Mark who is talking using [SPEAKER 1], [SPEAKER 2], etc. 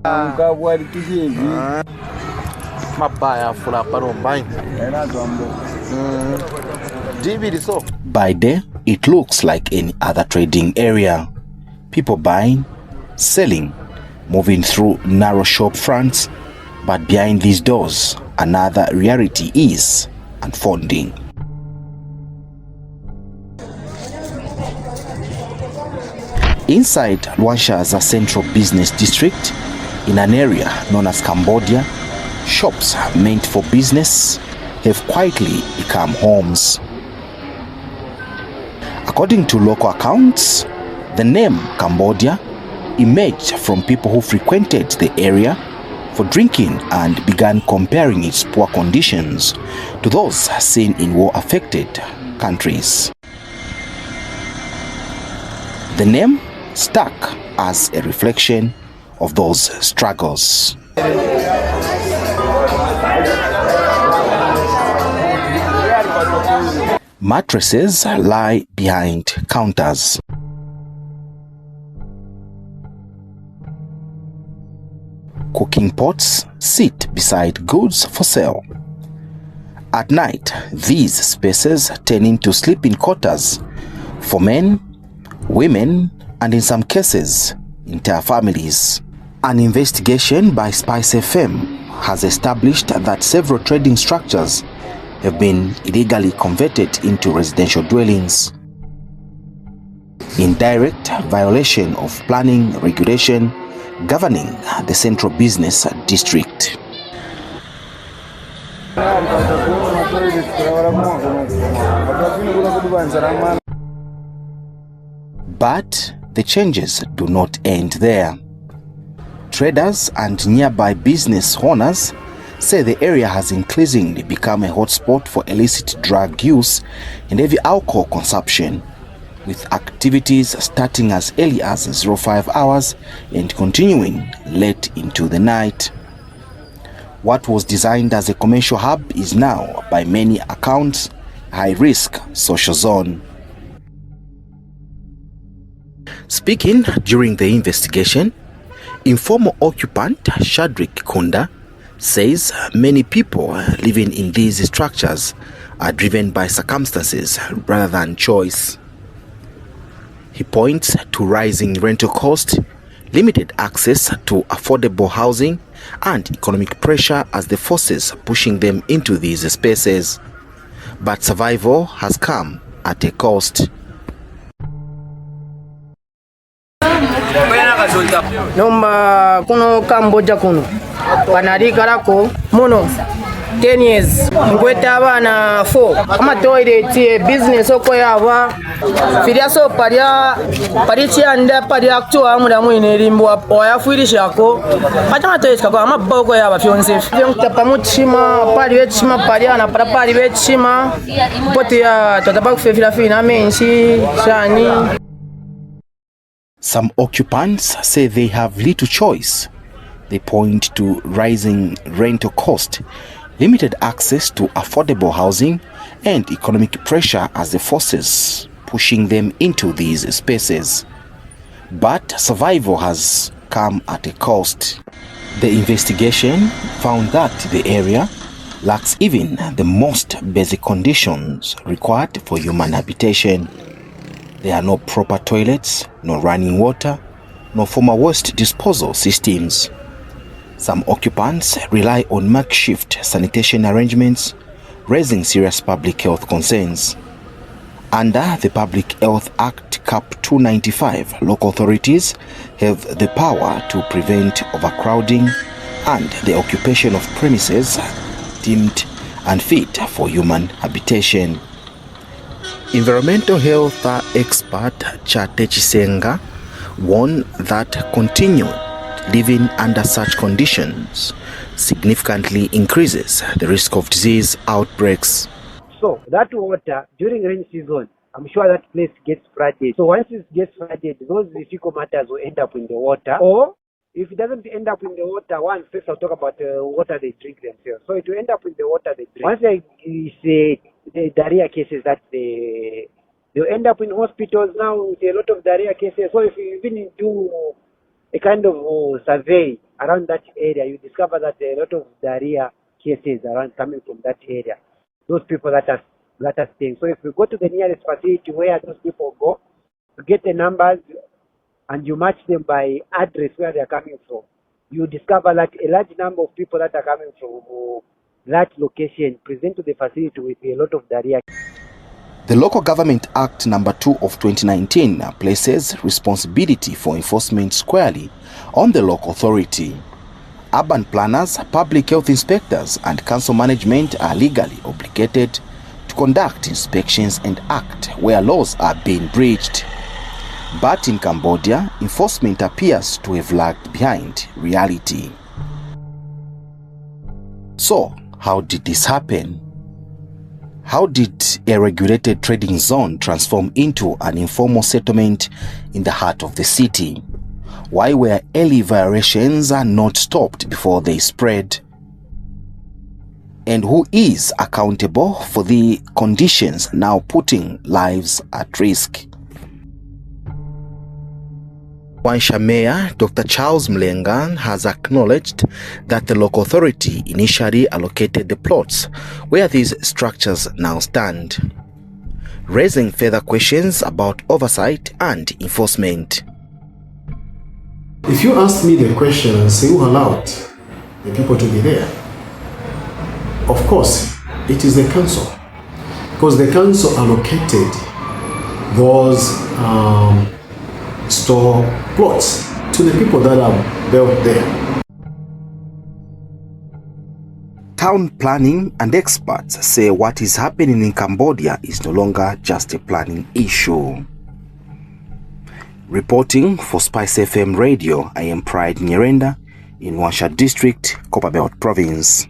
[SPEAKER 1] By day, it looks like any other trading area. People buying, selling, moving through narrow shop fronts, but behind these doors, another reality is unfolding. Inside Luanshya's central business district, in an area known as Cambodia, shops meant for business have quietly become homes. According to local accounts, the name Cambodia emerged from people who frequented the area for drinking and began comparing its poor conditions to those seen in war-affected countries. The name stuck as a reflection of those struggles. Mattresses lie behind counters. Cooking pots sit beside goods for sale. At night, these spaces turn into sleeping quarters for men, women, and in some cases, entire families. An investigation by Spice FM has established that several trading structures have been illegally converted into residential dwellings, in direct violation of planning regulation governing the central business district. But the changes do not end there. Traders and nearby business owners say the area has increasingly become a hotspot for illicit drug use and heavy alcohol consumption, with activities starting as early as 05 hours and continuing late into the night. What was designed as a commercial hub is now, by many accounts, a high-risk social zone. Speaking during the investigation, informer occupant Shadrick Kunda says many people living in these structures are driven by circumstances rather than choice. He points to rising rental costs, limited access to affordable housing, and economic pressure as the forces pushing them into these spaces. But survival has come at a cost.
[SPEAKER 2] Nomba kuno Cambodia kuno panalikalako muno 10 years ngweta abana 4 ama toilet business okoyaba filiaso palia chianda palia actua amula mwine limbo oyafwilishako atama toilet kako ama boko yaba fionse fion tapamuchima pali wechima palia na pali wechima poti ya totaba kufefila fina menshi shani.
[SPEAKER 1] Some occupants say they have little choice. They point to rising rental cost, limited access to affordable housing, and economic pressure as the forces pushing them into these spaces. But survival has come at a cost. The investigation found that the area lacks even the most basic conditions required for human habitation. There are no proper toilets, no running water, no formal waste disposal systems. Some occupants rely on makeshift sanitation arrangements, raising serious public health concerns. Under the Public Health Act Cap 295, local authorities have the power to prevent overcrowding and the occupation of premises deemed unfit for human habitation. Environmental health expert Chate Chisenga warned that continued living under such conditions significantly increases the risk of disease outbreaks.
[SPEAKER 3] So that water during rainy season, I'm sure that place gets flooded. So once it gets flooded, those fecal matters will end up in the water. Or if it doesn't end up in the water, one first I'll talk about the water they drink themselves. So it will end up in the water they drink. Once they say the diarrhea cases that they'll end up in hospitals now with a lot of diarrhea cases. So if you even do a kind of survey around that area, you discover that a lot of diarrhea cases around coming from that area. Those people that are staying. So if you go to the nearest facility where those people go, you get the numbers and you match them by address where they are coming from, you discover that a large number of people that are coming from that location present to the facility with a lot of diarrhea.
[SPEAKER 1] The Local Government Act number 2 of 2019 places responsibility for enforcement squarely on the local authority. Urban planners, public health inspectors, and council management are legally obligated to conduct inspections and act where laws are being breached. But in Cambodia, enforcement appears to have lagged behind reality. So, how did this happen? How did a regulated trading zone transform into an informal settlement in the heart of the city? Why were early violations not stopped before they spread? And who is accountable for the conditions now putting lives at risk? Luanshya Mayor Dr. Charles Mlenga has acknowledged that the local authority initially allocated the plots where these structures now stand, raising further questions about oversight and enforcement.
[SPEAKER 4] If you ask me the question and say who allowed the people to be there, of course it is the council, because the council allocated those store plots to the people that are built there.
[SPEAKER 1] Town planning and experts say what is happening in Cambodia is no longer just a planning issue. Reporting for Spice FM Radio, I am Pride Nyirenda in Luanshya District, Copperbelt Province.